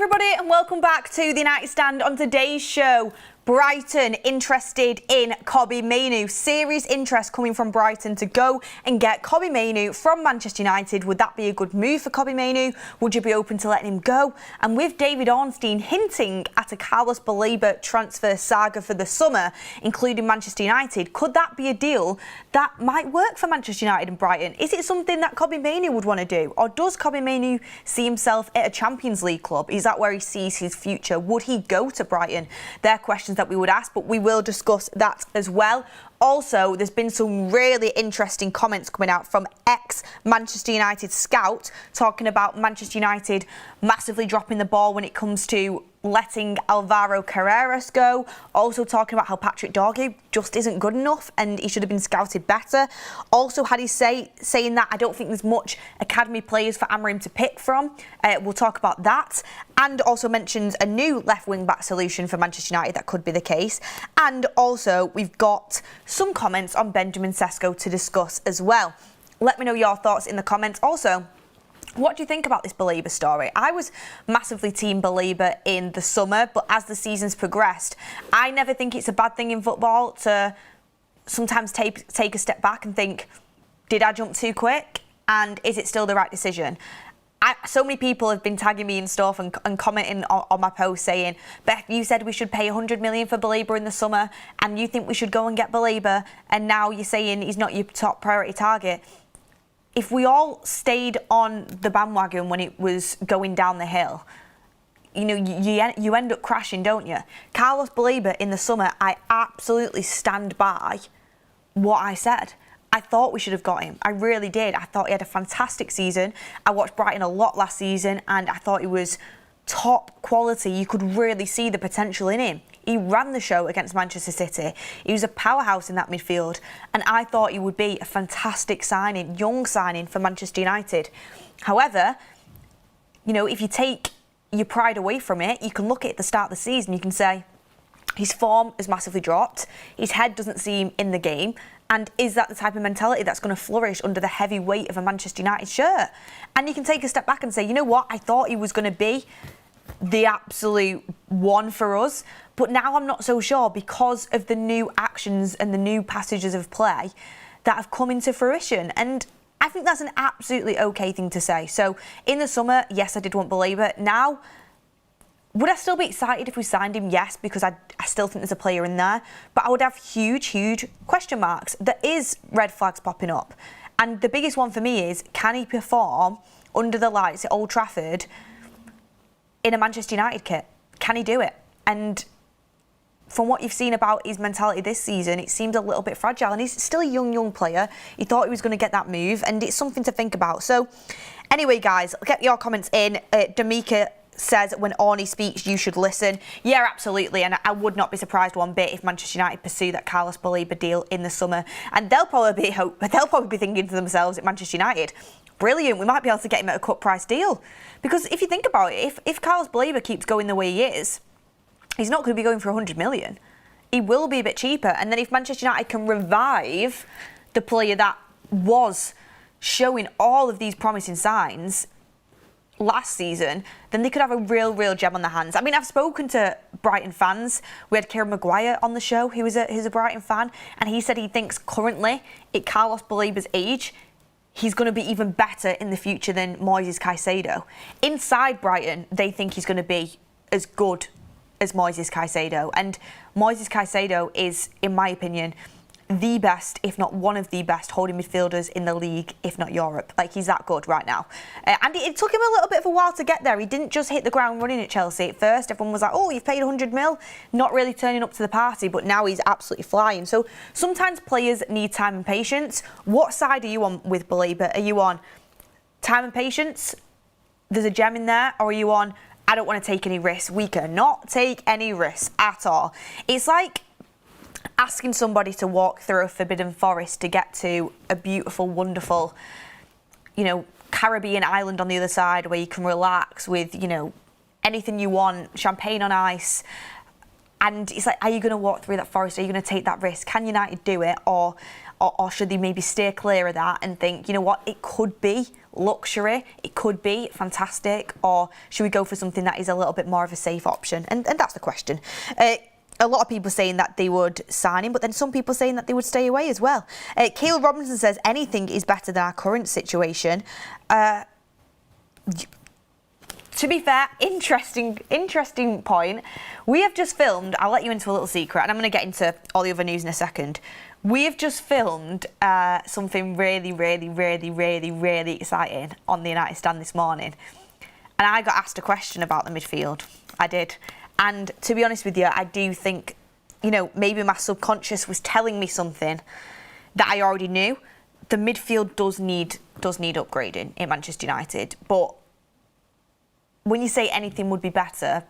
everybody, and welcome back to the United Stand. On today's show, Brighton interested in Kobbie Mainoo. Serious interest coming from Brighton to go and get Kobbie Mainoo from Manchester United. Would that be a good move for Kobbie Mainoo? Would you be open to letting him go? And with David Ornstein hinting at a Carlos Baleba transfer saga for the summer, including Manchester United, could that be a deal that might work for Manchester United and Brighton? Is it something that Kobbie Mainoo would want to do? Or does Kobbie Mainoo see himself at a Champions League club? Is that where he sees his future? Would he go to Brighton? They're questions that we would ask, but we will discuss that as well. Also, there's been some really interesting comments coming out from ex-Manchester United scout talking about Manchester United massively dropping the ball when it comes to letting Alvaro Carreras go. Also talking about how Patrick Dorgu just isn't good enough and he should have been scouted better. Also had his saying that I don't think there's much academy players for Amorim to pick from. We'll talk about that. And also mentions a new left wing back solution for Manchester United. That could be the case. And also we've got some comments on Benjamin Sesko to discuss as well. Let me know your thoughts in the comments. Also, what do you think about this Baleba story? I was massively team Baleba in the summer, but as the season's progressed, I never think it's a bad thing in football to sometimes take a step back and think, did I jump too quick? And is it still the right decision? So many people have been tagging me and stuff and commenting on my post saying, Beth, you said we should pay 100 million for Baleba in the summer and you think we should go and get Baleba, and now you're saying he's not your top priority target. If we all stayed on the bandwagon when it was going down the hill, you know, you end up crashing, don't you? Carlos Baleba in the summer, I absolutely stand by what I said. I thought we should have got him. I really did. I thought he had a fantastic season. I watched Brighton a lot last season and I thought he was top quality. You could really see the potential in him. He ran the show against Manchester City. He was a powerhouse in that midfield. And I thought he would be a fantastic signing, young signing for Manchester United. However, you know, if you take your pride away from it, you can look at the start of the season, you can say, his form has massively dropped. His head doesn't seem in the game. And is that the type of mentality that's going to flourish under the heavy weight of a Manchester United shirt? And you can take a step back and say, you know what? I thought he was going to be the absolute one for us. But now I'm not so sure because of the new actions and the new passages of play that have come into fruition. And I think that's an absolutely okay thing to say. So in the summer, yes, I did want Baleba. Now, would I still be excited if we signed him? Yes, because I still think there's a player in there. But I would have huge question marks. There is red flags popping up. And the biggest one for me is, can he perform under the lights at Old Trafford in a Manchester United kit? Can he do it? And from what you've seen about his mentality this season, it seemed a little bit fragile. And he's still a young player. He thought he was going to get that move. And it's something to think about. So anyway, guys, get your comments in. Damika says, when Orny speaks, you should listen. Yeah, absolutely. And I would not be surprised one bit if Manchester United pursue that Carlos Baleba deal in the summer. And they'll probably be thinking to themselves at Manchester United, brilliant, we might be able to get him at a cut price deal. Because if you think about it, if Carlos Baleba keeps going the way he is, he's not going to be going for 100 million. He will be a bit cheaper. And then if Manchester United can revive the player that was showing all of these promising signs last season, then they could have a real gem on their hands. I mean, I've spoken to Brighton fans. We had Kieran Maguire on the show. He's a Brighton fan, and he said he thinks currently at Carlos Baleba's age, he's going to be even better in the future than Moises Caicedo. Inside Brighton, they think he's going to be as good as Moises Caicedo, and Moises Caicedo is, in my opinion, the best, if not one of the best holding midfielders in the league, if not Europe. Like, he's that good right now. And it took him a little bit of a while to get there. He didn't just hit the ground running at Chelsea at first. Everyone was like, oh, you've paid 100 mil, not really turning up to the party, but now he's absolutely flying. So sometimes players need time and patience. What side are you on with Baleba? Are you on time and patience, there's a gem in there, or are you on, I don't want to take any risks? We cannot take any risks at all. It's like asking somebody to walk through a forbidden forest to get to a beautiful, wonderful, you know, Caribbean island on the other side where you can relax with, you know, anything you want, champagne on ice. And it's like, are you going to walk through that forest? Are you going to take that risk? Can United do it? Or should they maybe steer clear of that and think, you know what, it could be luxury? It could be fantastic, or should we go for something that is a little bit more of a safe option? And that's the question. A lot of people saying that they would sign him, but then some people saying that they would stay away as well. Caleb Robinson says anything is better than our current situation. To be fair, interesting point. We have just filmed, I'll let you into a little secret, and I'm going to get into all the other news in a second. We have just filmed something really exciting on the United stand this morning. And I got asked a question about the midfield. I did. And to be honest with you, I do think, you know, maybe my subconscious was telling me something that I already knew. The midfield does need upgrading in Manchester United. But when you say anything would be better,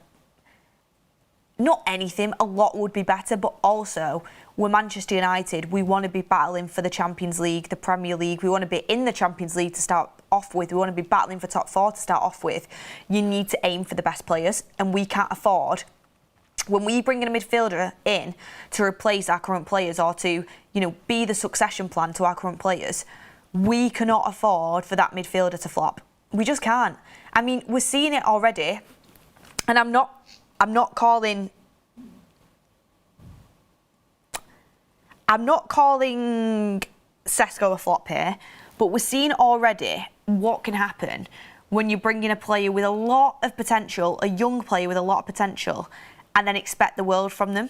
not anything, a lot would be better, but also we're Manchester United. We want to be battling for the Champions League, the Premier League. We want to be in the Champions League to start off with. We want to be battling for top 4 to start off with. You need to aim for the best players, and we can't afford, when we bring in a midfielder in to replace our current players or to, you know, be the succession plan to our current players, we cannot afford for that midfielder to flop. We just can't. I mean, we're seeing it already, and I'm not calling Sesko a flop here, but we're seeing already what can happen when you bring in a player with a lot of potential, a young player with a lot of potential, and then expect the world from them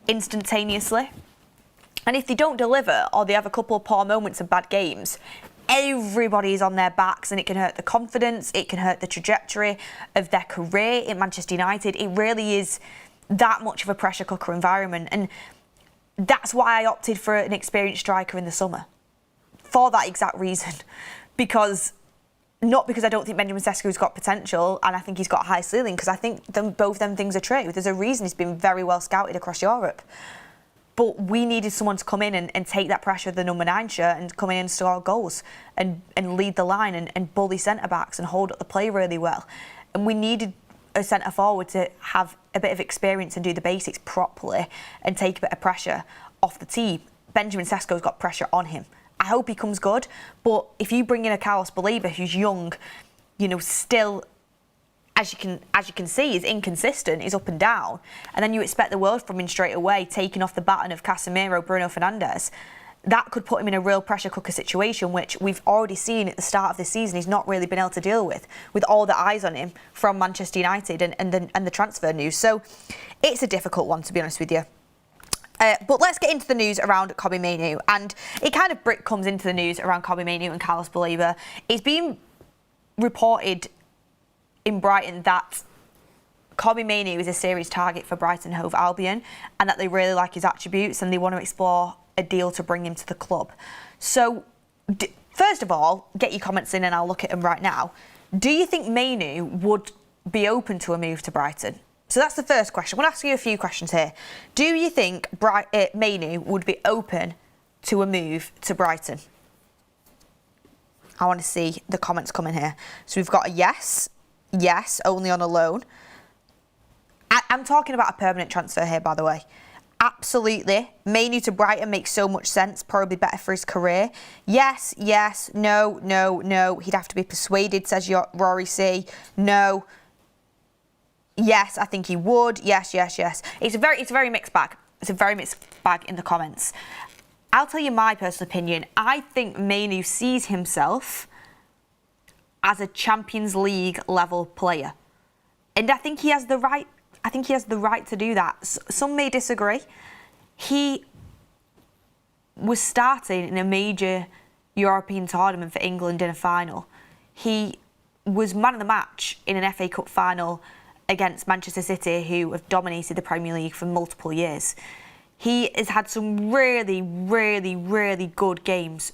instantaneously. And if they don't deliver, or they have a couple of poor moments of bad games, everybody's on their backs, and it can hurt the confidence, it can hurt the trajectory of their career in Manchester United. It really is that much of a pressure cooker environment, and that's why I opted for an experienced striker in the summer, for that exact reason. Not because I don't think Benjamin Sesko's got potential and I think he's got a high ceiling, because I think both them things are true. There's a reason he's been very well scouted across Europe. But we needed someone to come in and take that pressure of the number 9 shirt and come in and score goals and lead the line and bully centre-backs and hold up the play really well. And we needed a centre-forward to have a bit of experience and do the basics properly and take a bit of pressure off the team. Benjamin Sesko's got pressure on him. I hope he comes good, but if you bring in a Baleba who's young, you know, still, as you can see, is inconsistent, is up and down, and then you expect the world from him straight away, taking off the baton of Casemiro, Bruno Fernandes, that could put him in a real pressure cooker situation, which we've already seen at the start of this season he's not really been able to deal with all the eyes on him from Manchester United and the transfer news. So it's a difficult one, to be honest with you. But let's get into the news around Kobbie Mainoo, and it kind of comes into the news around Kobbie Mainoo and Carlos Baleba. It's been reported in Brighton that Kobbie Mainoo is a serious target for Brighton Hove Albion, and that they really like his attributes and they want to explore a deal to bring him to the club. So, first of all, get your comments in and I'll look at them right now. Do you think Mainoo would be open to a move to Brighton? So that's the first question. I'm going to ask you a few questions here. Do you think Mainoo would be open to a move to Brighton? I want to see the comments coming here. So we've got a yes, only on a loan. I'm talking about a permanent transfer here, by the way. Absolutely. Mainoo to Brighton makes so much sense, probably better for his career. Yes, no. He'd have to be persuaded, says Rory C. No. Yes, I think he would. Yes. It's a very mixed bag. It's a very mixed bag in the comments. I'll tell you my personal opinion. I think Mainoo sees himself as a Champions League level player, and I think he has the right. I think he has the right to do that. Some may disagree. He was starting in a major European tournament for England in a final. He was man of the match in an FA Cup final against Manchester City, who have dominated the Premier League for multiple years. He has had some really good games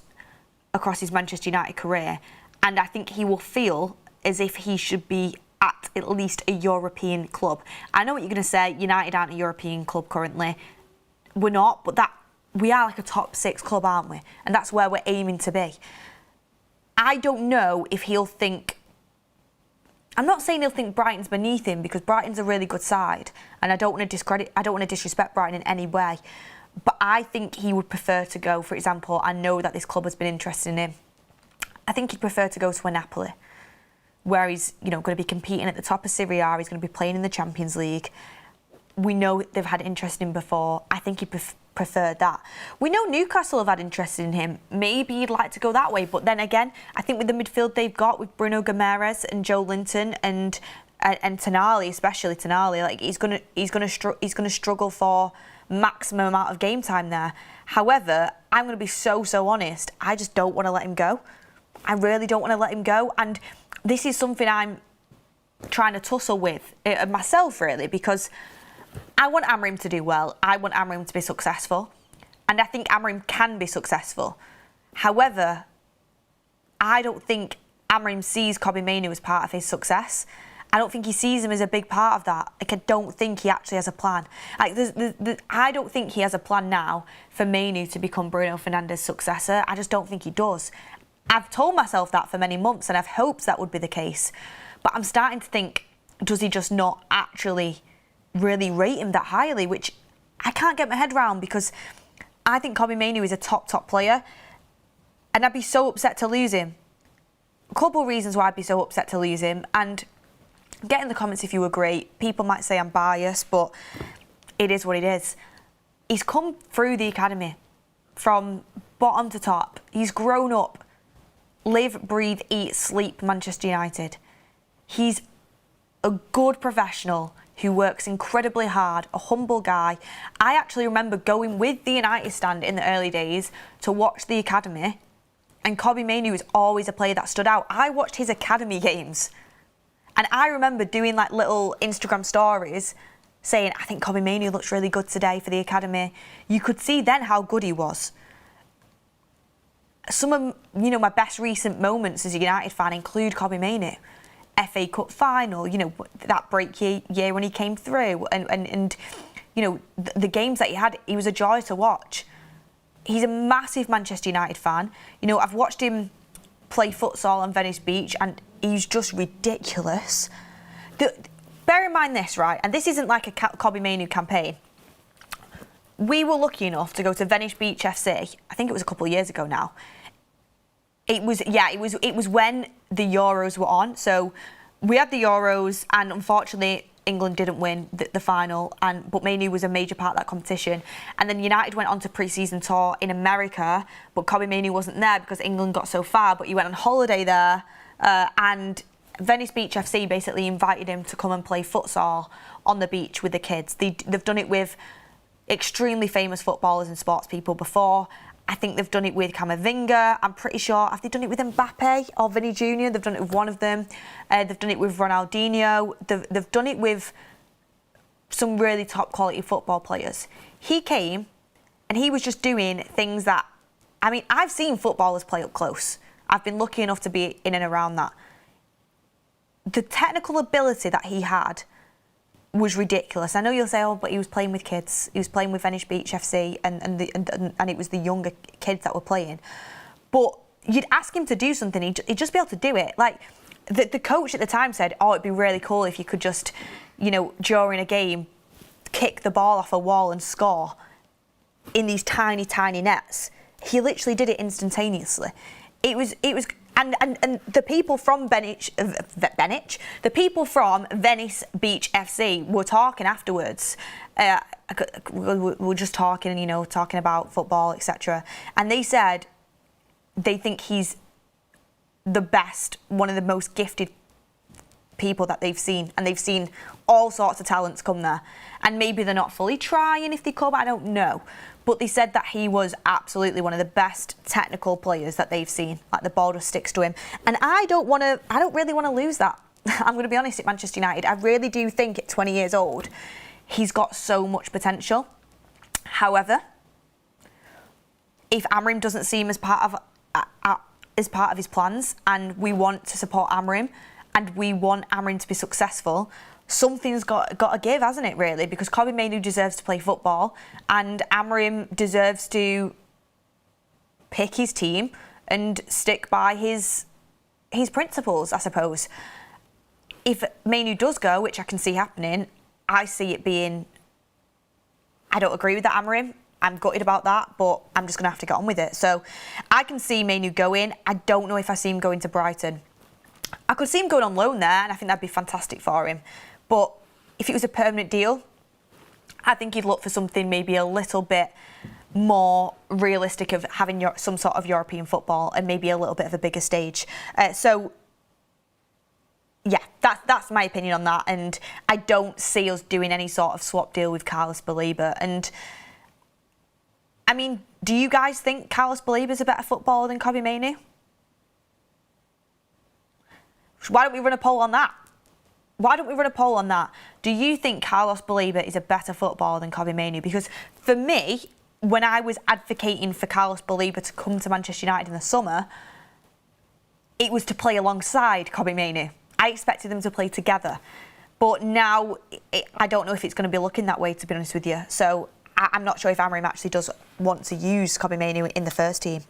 across his Manchester United career, and I think he will feel as if he should be at least a European club. I know what you're going to say, United aren't a European club currently. We're not, but we are like a top 6 club, aren't we? And that's where we're aiming to be. I don't know if he'll think... I'm not saying he'll think Brighton's beneath him, because Brighton's a really good side, and I don't want to disrespect Brighton in any way. But I think he would prefer to go, for example, I know that this club has been interested in him. I think he'd prefer to go to a Napoli, where he's, going to be competing at the top of Serie A. He's going to be playing in the Champions League. We know they've had interest in him before. I think he'd prefer that. We know Newcastle have had interest in him. Maybe he'd like to go that way. But then again, I think with the midfield they've got, with Bruno Carreras and Joe Linton and Tonali, especially Tonali, like he's gonna struggle for maximum amount of game time there. However, I'm going to be so honest. I just don't want to let him go. I really don't want to let him go. And this is something I'm trying to tussle with myself, really, because I want Amorim to do well. I want Amorim to be successful. And I think Amorim can be successful. However, I don't think Amorim sees Kobbie Mainoo as part of his success. I don't think he sees him as a big part of that. Like, I don't think he actually has a plan. Like, I don't think he has a plan now for Mainoo to become Bruno Fernandes' successor. I just don't think he does. I've told myself that for many months, and I've hoped that would be the case. But I'm starting to think, does he just not actually really rate him that highly, which I can't get my head around, because I think Kobbie Mainoo is a top player, and I'd be so upset to lose him. A couple of reasons why I'd be so upset to lose him, and get in the comments if you agree. People might say I'm biased, but it is what it is. He's come through the academy from bottom to top. He's grown up, live, breathe, eat, sleep Manchester United. He's a good professional who works incredibly hard, a humble guy. I actually remember going with the United stand in the early days to watch the academy, and Kobbie Mainoo is always a player that stood out. I watched his academy games, and I remember doing like little Instagram stories saying, I think Kobbie Mainoo looks really good today for the academy. You could see then how good he was. Some of my best recent moments as a United fan include Kobbie Mainoo. FA Cup final, that break year when he came through, and the games that he had, he was a joy to watch. He's a massive Manchester United fan. I've watched him play futsal on Venice Beach, and he's just ridiculous. Bear in mind this, right, and this isn't like a Kobbie Mainoo campaign. We were lucky enough to go to Venice Beach FC. I think it was a couple of years ago now. It was when the Euros were on. So we had the Euros, and unfortunately England didn't win the final, but Mainoo was a major part of that competition. And then United went on to pre-season tour in America, but Kobbie Mainoo wasn't there because England got so far, but he went on holiday there, and Venice Beach FC basically invited him to come and play futsal on the beach with the kids. They've done it with extremely famous footballers and sports people before. I think they've done it with Camavinga. I'm pretty sure. Have they done it with Mbappe or Vinny Jr.? They've done it with one of them. They've done it with Ronaldinho. They've done it with some really top quality football players. He came and he was just doing things that, I've seen footballers play up close. I've been lucky enough to be in and around that. The technical ability that he had was ridiculous. I know you'll say, oh, but he was playing with kids. He was playing with Venice Beach FC, and it was the younger kids that were playing. But you'd ask him to do something, he'd just be able to do it. Like, the coach at the time said, oh, it'd be really cool if you could just, during a game, kick the ball off a wall and score in these tiny nets. He literally did it instantaneously. It was. And the people from Venice Beach FC were talking afterwards. We were just talking about football, etc. And they said they think he's the best, one of the most gifted people that they've seen. And they've seen all sorts of talents come there. And maybe they're not fully trying if they come, I don't know. But they said that he was absolutely one of the best technical players that they've seen. Like, the ball just sticks to him. And I don't really want to lose that. I'm going to be honest, at Manchester United, I really do think at 20 years old, he's got so much potential. However, if Amorim doesn't see him as part of his plans, and we want to support Amorim, and we want Amorim to be successful, something's got to give, hasn't it, really? Because Kobbie Mainoo deserves to play football, and Amorim deserves to pick his team and stick by his principles, I suppose. If Mainoo does go, which I can see happening, I see it being, I don't agree with that Amorim. I'm gutted about that, but I'm just going to have to get on with it. So I can see Mainoo going. I don't know if I see him going to Brighton. I could see him going on loan there, and I think that'd be fantastic for him. But if it was a permanent deal, I think he'd look for something maybe a little bit more realistic of having some sort of European football and maybe a little bit of a bigger stage. So, yeah, that's my opinion on that. And I don't see us doing any sort of swap deal with Carlos Baleba. And, I mean, do you guys think Carlos Baleba is a better footballer than Kobbie Mainoo? Why don't we run a poll on that? Why don't we run a poll on that? Do you think Carlos Baleba is a better footballer than Kobbie Mainoo? Because for me, when I was advocating for Carlos Baleba to come to Manchester United in the summer, it was to play alongside Kobbie Mainoo. I expected them to play together. But now, I don't know if it's going to be looking that way, to be honest with you. So I'm not sure if Amorim actually does want to use Kobbie Mainoo in the first team.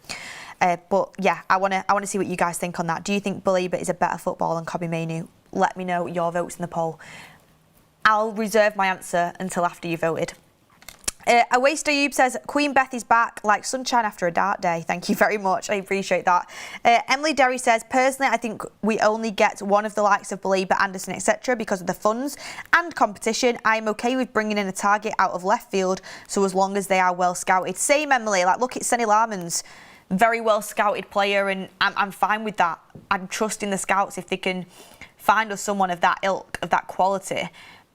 But yeah, I want to see what you guys think on that. Do you think Baleba is a better footballer than Kobbie Mainoo? Let me know your votes in the poll. I'll reserve my answer until after you voted. Awaste Ayub says, Queen Beth is back like sunshine after a dark day. Thank you very much. I appreciate that. Emily Derry says, personally, I think we only get one of the likes of Baleba, Anderson, etc. because of the funds and competition. I am okay with bringing in a target out of left field, so as long as they are well scouted. Same, Emily. Like, look at Senny Larmans. Very well scouted player, and I'm fine with that. I'm trusting the scouts if they can find us someone of that ilk, of that quality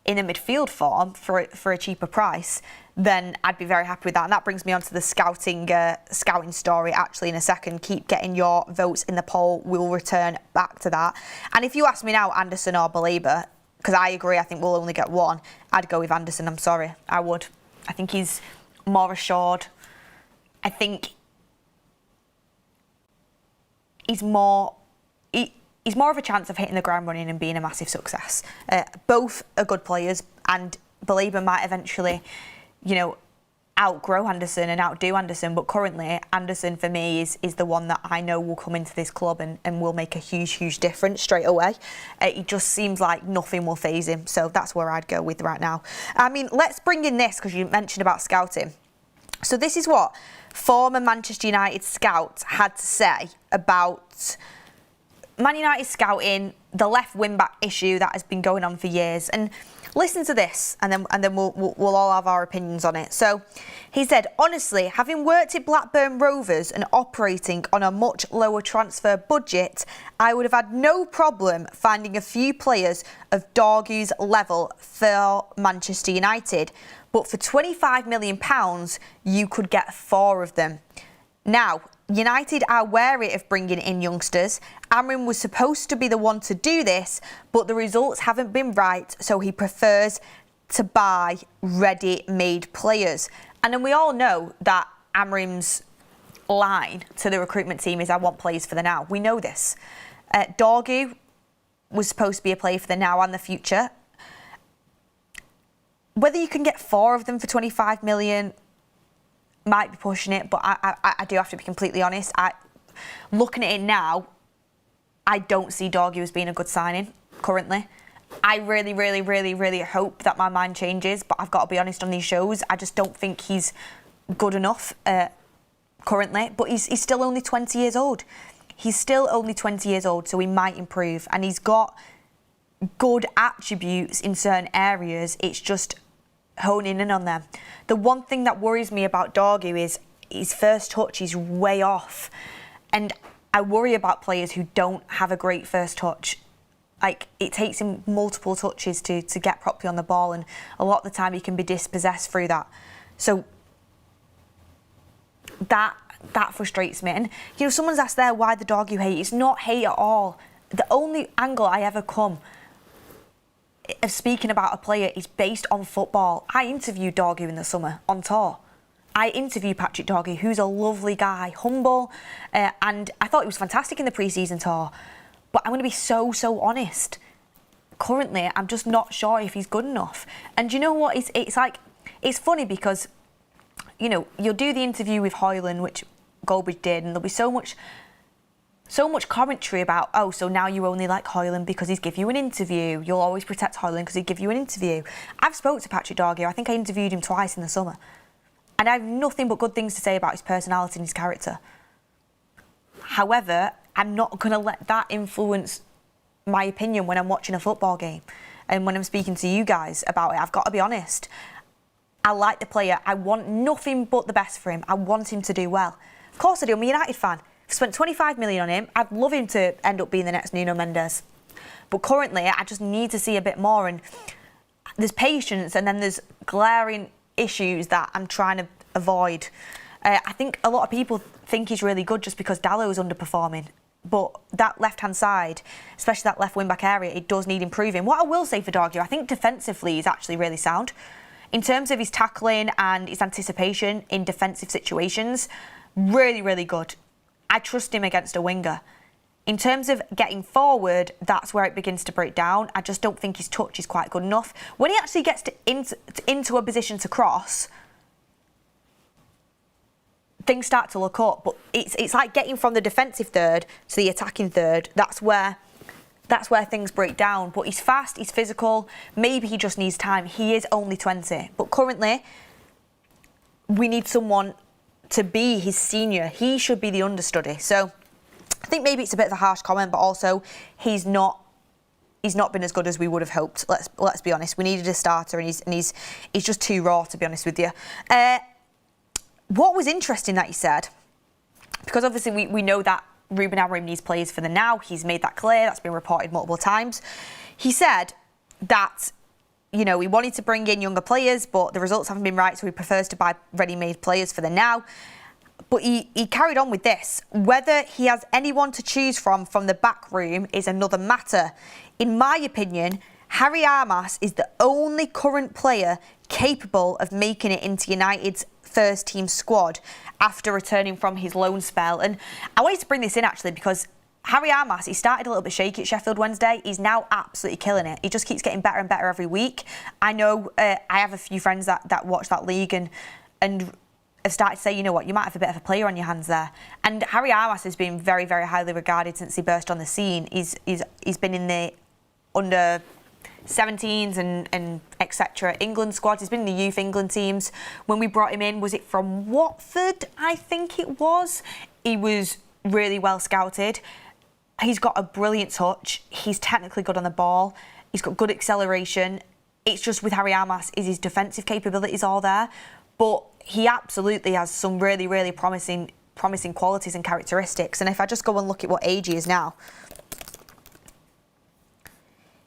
in a midfield form for a cheaper price, then I'd be very happy with that. And that brings me on to the scouting story actually in a second. Keep getting your votes in the poll. We'll return back to that. And if you ask me now, Anderson or Baleba, because I agree, I think we'll only get one, I'd go with Anderson. I'm sorry, I would. I think he's more assured. I think he's more of a chance of hitting the ground running and being a massive success. Both are good players, and Baleba might eventually, outgrow Anderson and outdo Anderson. But currently, Anderson for me is the one that I know will come into this club and will make a huge difference straight away. It just seems like nothing will faze him. So that's where I'd go with right now. I mean, let's bring in this because you mentioned about scouting. So this is what former Manchester United scouts had to say about Man United scouting, the left wing-back issue that has been going on for years. And listen to this, and then we'll all have our opinions on it. So he said, honestly, having worked at Blackburn Rovers and operating on a much lower transfer budget, I would have had no problem finding a few players of Dorgu's level for Manchester United. But for £25 million, you could get 4 of them. Now, United are wary of bringing in youngsters. Amorim was supposed to be the one to do this, but the results haven't been right, so he prefers to buy ready-made players. And then we all know that Amorim's line to the recruitment team is, I want players for the now. We know this. Dorgu was supposed to be a player for the now and the future. Whether you can get 4 of them for 25 million, might be pushing it, but I do have to be completely honest. Looking at it now, I don't see Dorgu as being a good signing currently. I really hope that my mind changes, but I've got to be honest on these shows. I just don't think he's good enough currently, but he's still only 20 years old. He's still only 20 years old, so he might improve, and he's got good attributes in certain areas. It's just honing in on them. The one thing that worries me about Dorgu is his first touch is way off, and I worry about players who don't have a great first touch. Like, it takes him multiple touches to get properly on the ball, and a lot of the time he can be dispossessed through that. So that frustrates me. And someone's asked there why the Dorgu hate. It's not hate at all. The only angle I ever come of speaking about a player is based on football. I interviewed Dorgu in the summer on tour. I interviewed Patrick Dorgu, who's a lovely guy, humble, and I thought he was fantastic in the pre-season tour. But I'm going to be so honest. Currently, I'm just not sure if he's good enough. And you know what? It's funny because, you'll do the interview with Hoyland, which Goldbridge did, and there'll be so much commentary about, oh, so now you only like Hoyland because he's give you an interview. You'll always protect Hoyland because he'd give you an interview. I've spoke to Patrick Dorgu. I think I interviewed him twice in the summer. and I have nothing but good things to say about his personality and his character. However, I'm not going to let that influence my opinion when I'm watching a football game and when I'm speaking to you guys about it. I've got to be honest. I like the player. I want nothing but the best for him. I want him to do well. Of course I do. I'm a United fan. I've spent 25 million on him. I'd love him to end up being the next Nuno Mendes. But currently, I just need to see a bit more. And there's patience, and then there's glaring issues that I'm trying to avoid. I think a lot of people think he's really good just because Dallow's underperforming. But that left-hand side, especially that left wing-back area, it does need improving. What I will say for Dargu, I think defensively he's actually really sound. In terms of his tackling and his anticipation in defensive situations, really, really good. I trust him against a winger. In terms of getting forward, that's where it begins to break down. I just don't think his touch is quite good enough. When he actually gets into a position to cross, things start to look up. But it's like getting from the defensive third to the attacking third. That's where things break down. But he's fast, he's physical. Maybe he just needs time. He is only 20. But currently, we need someone to be his senior. He should be the understudy. So I think maybe it's a bit of a harsh comment, but also he's not been as good as we would have hoped. Let's be honest. We needed a starter, and he's just too raw, to be honest with you. What was interesting that he said, because obviously we know that Ruben Amorim needs players for the now. He's made that clear. That's been reported multiple times. He said that, you know, he wanted to bring in younger players, but the results haven't been right, so he prefers to buy ready-made players for the now. But he carried on with this. Whether he has anyone to choose from the back room is another matter. In my opinion, Harry Armas is the only current player capable of making it into United's first team squad after returning from his loan spell. And I wanted to bring this in actually because Harry Armas, he started a little bit shaky at Sheffield Wednesday. He's now absolutely killing it. He just keeps getting better and better every week. I know I have a few friends that watch that league and have started to say, you know what, you might have a bit of a player on your hands there. And Harry Armas has been very, very highly regarded since he burst on the scene. He's been in the under 17s and etc. England squads. He's been in the youth England teams. When we brought him in, was it from Watford? I think it was. He was really well scouted. He's got a brilliant touch. He's technically good on the ball. He's got good acceleration. It's just with Harry Armas, is his defensive capabilities all there? But he absolutely has some really, really promising qualities and characteristics. And if I just go and look at what age he is now,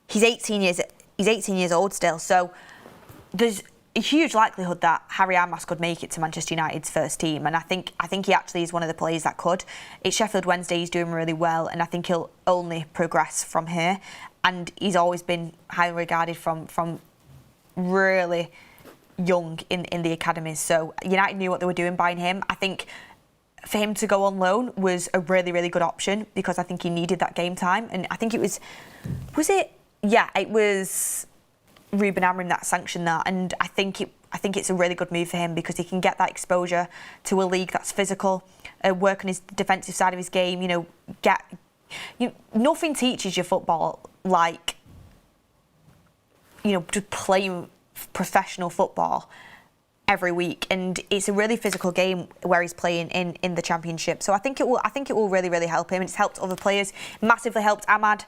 he's 18 years old still. So there's a huge likelihood that Harry Armas could make it to Manchester United's first team, and I think he actually is one of the players that could. It's Sheffield Wednesday, he's doing really well, and I think he'll only progress from here. And he's always been highly regarded from really young in the academies. So United knew what they were doing buying him. I think for him to go on loan was a really, really good option because I think he needed that game time. And I think it was it? Yeah, it was Ruben Amorim that sanctioned that, and I think it's a really good move for him because he can get that exposure to a league that's physical, work on his defensive side of his game. Nothing teaches you football like just playing professional football every week, and it's a really physical game where he's playing in the Championship. So I think it will really, really help him. It's helped other players, massively helped Ahmad.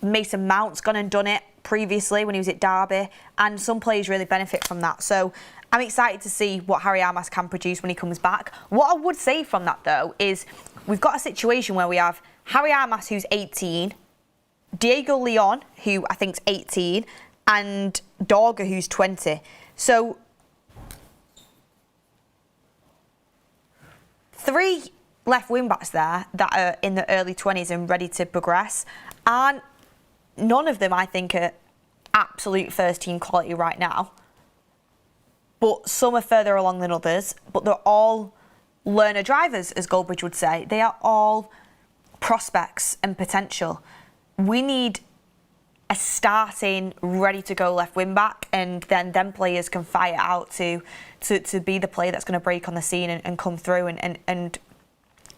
Mason Mount's gone and done it previously when he was at Derby, and some players really benefit from that. So I'm excited to see what Harry Armas can produce when he comes back. What I would say from that, though, is we've got a situation where we have Harry Armas, who's 18, Diego Leon, who I think's 18, and Dorga, who's 20. So 3 left wing-backs there that are in the early 20s and ready to progress, and none of them, I think, are absolute first-team quality right now. But some are further along than others. But they're all learner drivers, as Goldbridge would say. They are all prospects and potential. We need a starting, ready-to-go left wing-back, and then them players can fight out to be the player that's going to break on the scene and come through and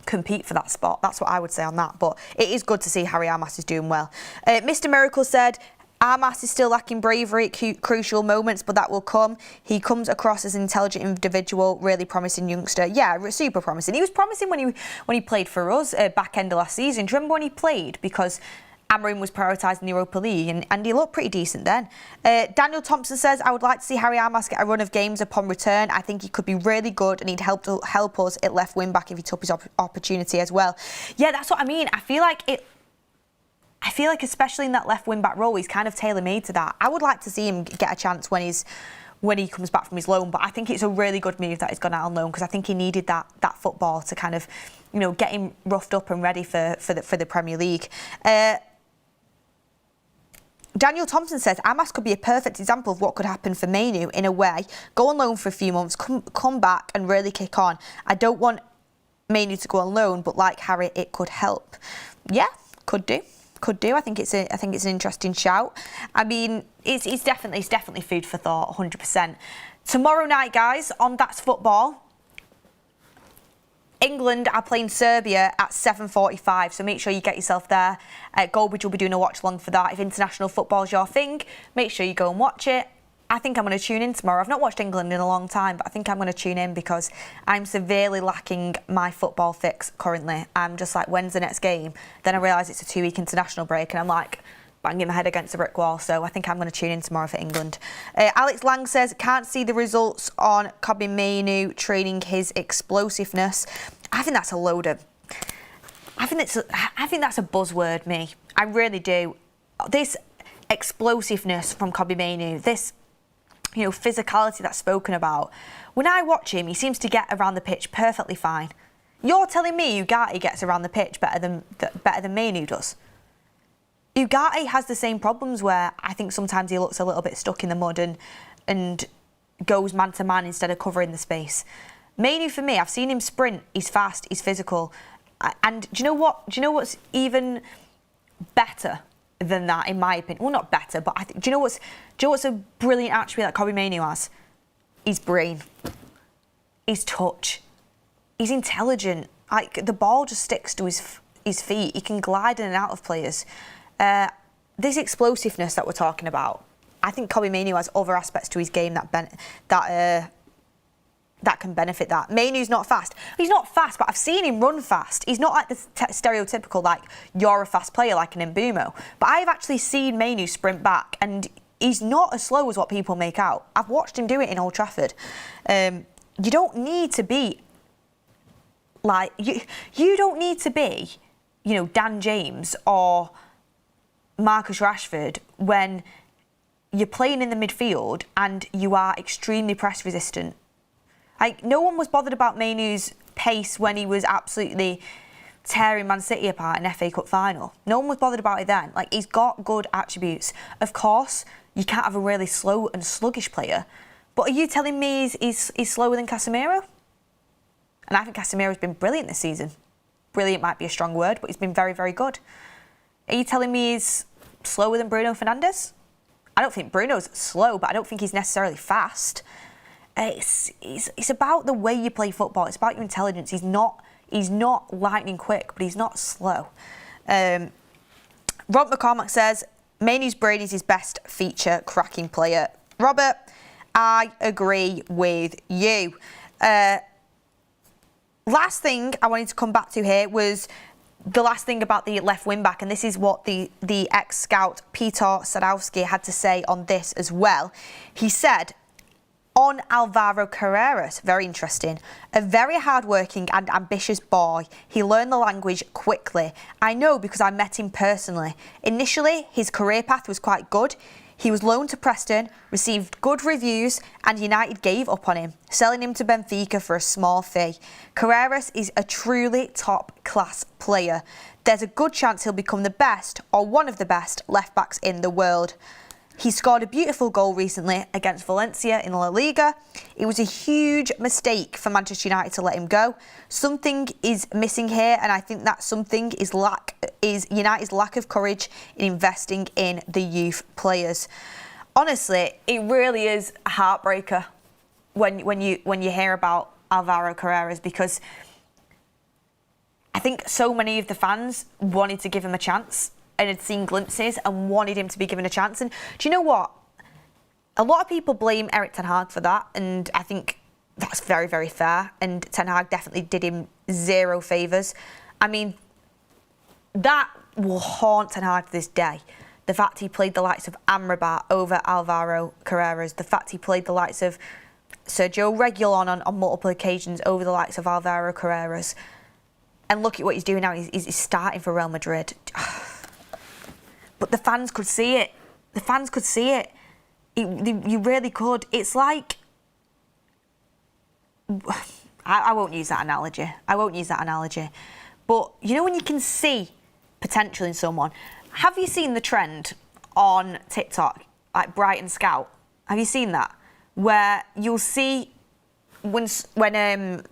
compete for that spot. That's what I would say on that. But it is good to see Harry Armas is doing well. Mr. Miracle said, Armas is still lacking bravery at crucial moments, but that will come. He comes across as an intelligent individual, really promising youngster. Yeah, super promising. He was promising when he played for us back end of last season. Do you remember when he played? Because Amorim was prioritising the Europa League, and he looked pretty decent then. Daniel Thompson says, I would like to see Harry Armas get a run of games upon return. I think he could be really good, and he'd help us at left wing back if he took his opportunity as well. Yeah, that's what I mean. I feel like especially in that left wing back role, he's kind of tailor-made to that. I would like to see him get a chance when he comes back from his loan, but I think it's a really good move that he's gone out on loan, because I think he needed that football to kind of, get him roughed up and ready for the Premier League. Daniel Thompson says, Armas could be a perfect example of what could happen for Mainoo in a way. Go on loan for a few months, come back and really kick on. I don't want Mainoo to go on loan, but like Harry, it could help. Yeah, could do. I think it's an interesting shout. I mean, it's definitely food for thought, 100%. Tomorrow night, guys, on That's Football, England are playing Serbia at 7:45, so make sure you get yourself there. Goldbridge will be doing a watch-along for that. If international football is your thing, make sure you go and watch it. I think I'm going to tune in tomorrow. I've not watched England in a long time, but I think I'm going to tune in because I'm severely lacking my football fix currently. I'm just like, when's the next game? Then I realise it's a 2-week international break, and I'm like, banging my head against a brick wall. So I think I'm going to tune in tomorrow for England. Alex Lang says, can't see the results on Kobbie Mainoo training his explosiveness. I think that's a load of... I think that's a buzzword, me. I really do. This explosiveness from Kobbie Mainoo, this physicality that's spoken about. When I watch him, he seems to get around the pitch perfectly fine. You're telling me Ugarte gets around the pitch better than Mainoo does? Ugarte has the same problems where I think sometimes he looks a little bit stuck in the mud and goes man to man instead of covering the space. Mainoo, for me, I've seen him sprint. He's fast. He's physical. And do you know what? Do you know what's even better than that, in my opinion? Well, not better, but I think. Do you know what's a brilliant attribute that Kobbie Mainoo has? His brain, his touch, he's intelligent. Like, the ball just sticks to his feet. He can glide in and out of players. This explosiveness that we're talking about, I think Kobbie Mainoo has other aspects to his game that can benefit that. Mainoo's not fast. He's not fast, but I've seen him run fast. He's not like the stereotypical, like, you're a fast player like an Mbumo. But I've actually seen Mainoo sprint back, and he's not as slow as what people make out. I've watched him do it in Old Trafford. You don't need to be like... You don't need to be, Dan James or Marcus Rashford when you're playing in the midfield and you are extremely press resistant. Like, no one was bothered about Mainoo's pace when he was absolutely tearing Man City apart in FA Cup final. No one was bothered about it then. Like, he's got good attributes. Of course, you can't have a really slow and sluggish player, but are you telling me he's slower than Casemiro? And I think Casemiro's been brilliant this season. Brilliant might be a strong word, but he's been very, very good. Are you telling me he's slower than Bruno Fernandes? I don't think Bruno's slow, but I don't think he's necessarily fast. It's about the way you play football. It's about your intelligence. He's not lightning quick, but he's not slow. Rob McCormack says, Mainoo's brain is his best feature, cracking player. Robert, I agree with you. Last thing I wanted to come back to here was the last thing about the left wing back, and this is what the ex-scout Peter Sadowski had to say on this as well. He said, on Alvaro Carreras, very interesting, a very hard-working and ambitious boy. He learned the language quickly. I know because I met him personally. Initially, his career path was quite good. He was loaned to Preston, received good reviews, and United gave up on him, selling him to Benfica for a small fee. Carreras is a truly top-class player. There's a good chance he'll become the best, or one of the best, left-backs in the world. He scored a beautiful goal recently against Valencia in La Liga. It was a huge mistake for Manchester United to let him go. Something is missing here, and I think that something is United's lack of courage in investing in the youth players. Honestly, it really is a heartbreaker when you hear about Alvaro Carreras, because I think so many of the fans wanted to give him a chance. and had seen glimpses and wanted him to be given a chance. And do you know what? A lot of people blame Erik ten Hag for that, and I think that's very, very fair. And Ten Hag definitely did him zero favours. I mean, that will haunt Ten Hag to this day. The fact he played the likes of Amrabat over Alvaro Carreras, the fact he played the likes of Sergio Reguilon on multiple occasions over the likes of Alvaro Carreras. And look at what he's doing now. He's starting for Real Madrid. But the fans could see it. The fans could see it. You really could. It's like... I won't use that analogy. But you know when you can see potential in someone? Have you seen the trend on TikTok, like Brighton Scout? Have you seen that? Where you'll see when a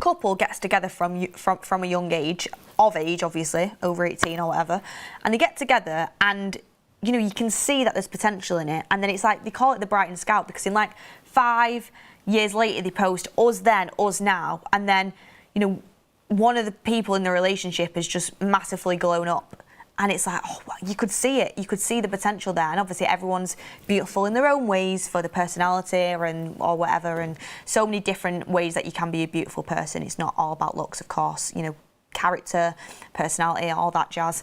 couple gets together from a young age, obviously, over 18 or whatever, and they get together and, you know, you can see that there's potential in it. And then it's like, they call it the Brighton Scout because in like 5 years later, they post us then, us now. And then, you know, one of the people in the relationship is just massively blown up. And it's like, oh, you could see it. You could see the potential there. And obviously everyone's beautiful in their own ways for the personality or whatever. And so many different ways that you can be a beautiful person. It's not all about looks, of course. You know, character, personality, all that jazz.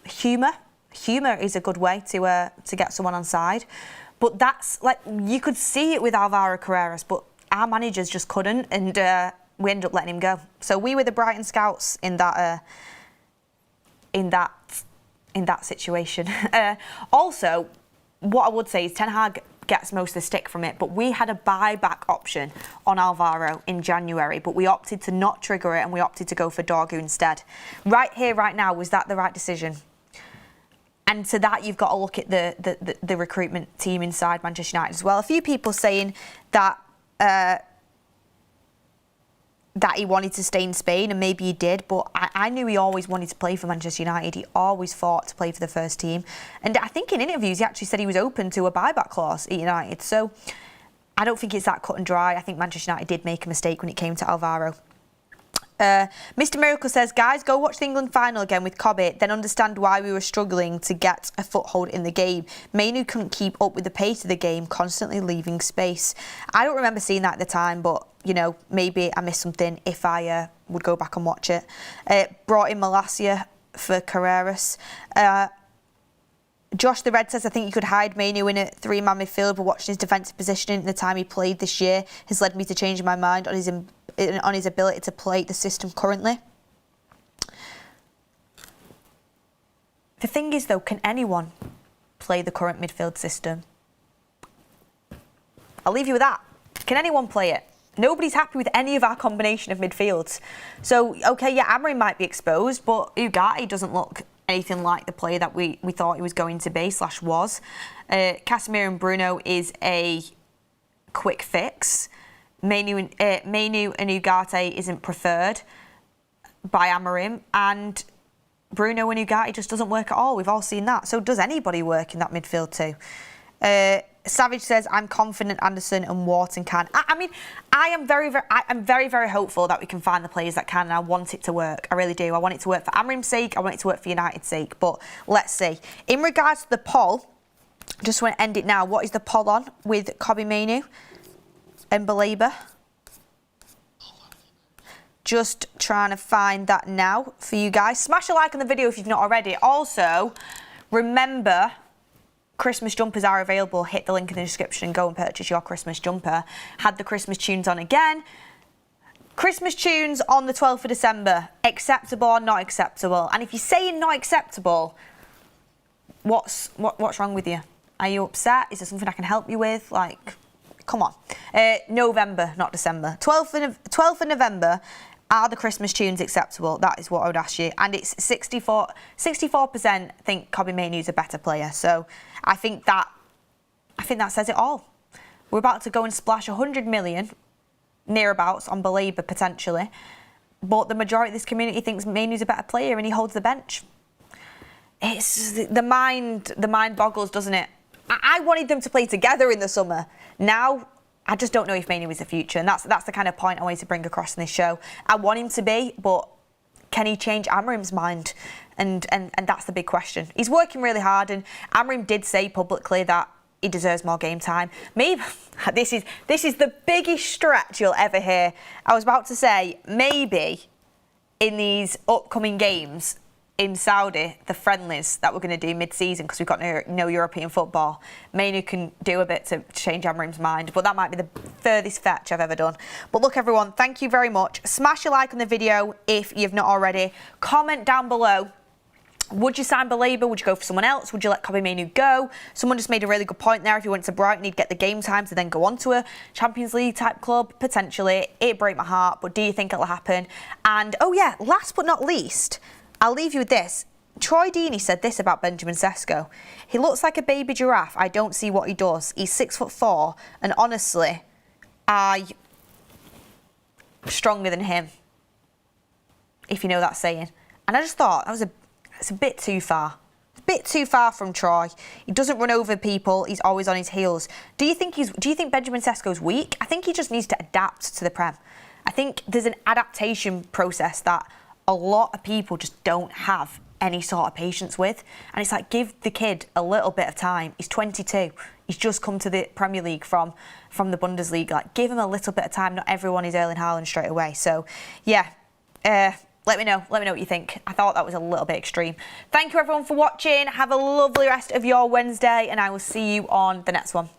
Humour is a good way to get someone on side. But that's like, you could see it with Alvaro Carreras, but our managers just couldn't, and we ended up letting him go. So we were the Brighton Scouts in that situation. Also, what I would say is Ten Hag gets most of the stick from it, but we had a buyback option on Alvaro in January, but we opted to not trigger it and we opted to go for Dorgu instead. Right here, right now, was that the right decision? And to that, you've got to look at the recruitment team inside Manchester United as well. A few people saying that he wanted to stay in Spain, and maybe he did, but I knew he always wanted to play for Manchester United. He always fought to play for the first team. And I think in interviews, he actually said he was open to a buyback clause at United. So I don't think it's that cut and dry. I think Manchester United did make a mistake when it came to Alvaro. Mr. Miracle says, guys, go watch the England final again with Kobbie, then understand why we were struggling to get a foothold in the game. Mainoo couldn't keep up with the pace of the game, constantly leaving space. I don't remember seeing that at the time, but, you know, maybe I missed something if I would go back and watch it. Brought in Malacia for Carreras. Josh the Red says, I think you could hide Mainoo in a three-man midfield, but watching his defensive positioning in the time he played this year has led me to change my mind on his ability to play the system currently. The thing is, though, can anyone play the current midfield system? I'll leave you with that. Can anyone play it? Nobody's happy with any of our combination of midfields. So, OK, yeah, Amorim might be exposed, but Ugarte doesn't look anything like the player that we thought he was going to be / was. Casemiro and Bruno is a quick fix. Mainoo and Ugarte isn't preferred by Amorim, and Bruno and Ugarte just doesn't work at all. We've all seen that. So does anybody work in that midfield too? Savage says, I'm confident Anderson and Wharton can. I mean, I'm very, very hopeful that we can find the players that can, and I want it to work. I really do. I want it to work for Amorim's sake. I want it to work for United's sake. But let's see. In regards to the poll, just want to end it now. What is the poll on with Kobbie Mainoo and Baleba? Just trying to find that now for you guys. Smash a like on the video if you've not already. Also, remember, Christmas jumpers are available. Hit the link in the description and go and purchase your Christmas jumper. Had the Christmas tunes on again. Christmas tunes on the 12th of December. Acceptable or not acceptable? And if you're saying not acceptable, what's wrong with you? Are you upset? Is there something I can help you with? Like, come on. November, not December. 12th of November. Are the Christmas tunes acceptable? That is what I would ask you. And it's 64% think Kobbie Mainoo's a better player. So I think that says it all. We're about to go and splash 100 million, nearabouts, on Baleba potentially. But the majority of this community thinks Mainoo's a better player and he holds the bench. It's the mind boggles, doesn't it? I wanted them to play together in the summer. Now, I just don't know if Mainoo is the future, and that's the kind of point I wanted to bring across in this show. I want him to be, but can he change Amorim's mind? And that's the big question. He's working really hard, and Amorim did say publicly that he deserves more game time. Maybe this is the biggest stretch you'll ever hear. I was about to say maybe in these upcoming games in Saudi, the friendlies that we're going to do mid-season, because we've got no European football, Mainoo can do a bit to change Amorim's mind, but that might be the furthest fetch I've ever done. But look, everyone, thank you very much. Smash a like on the video if you've not already. Comment down below. Would you sign Baleba? Would you go for someone else? Would you let Kobbie Mainoo go? Someone just made a really good point there. If you went to Brighton, he'd get the game time to then go on to a Champions League type club, potentially. It'd break my heart, but do you think it'll happen? And, oh yeah, last but not least, I'll leave you with this. Troy Deeney said this about Benjamin Sesko. He looks like a baby giraffe. I don't see what he does. He's 6'4", and honestly, I'm stronger than him, if you know that saying. And I just thought it's a bit too far. A bit too far from Troy. He doesn't run over people. He's always on his heels. Do you think Benjamin Sesko's weak? I think he just needs to adapt to the Prem. I think there's an adaptation process that a lot of people just don't have any sort of patience with. And it's like, give the kid a little bit of time. He's 22. He's just come to the Premier League from the Bundesliga. Like, give him a little bit of time. Not everyone is Erling Haaland straight away. So, yeah. Let me know what you think. I thought that was a little bit extreme. Thank you everyone for watching. Have a lovely rest of your Wednesday, and I will see you on the next one.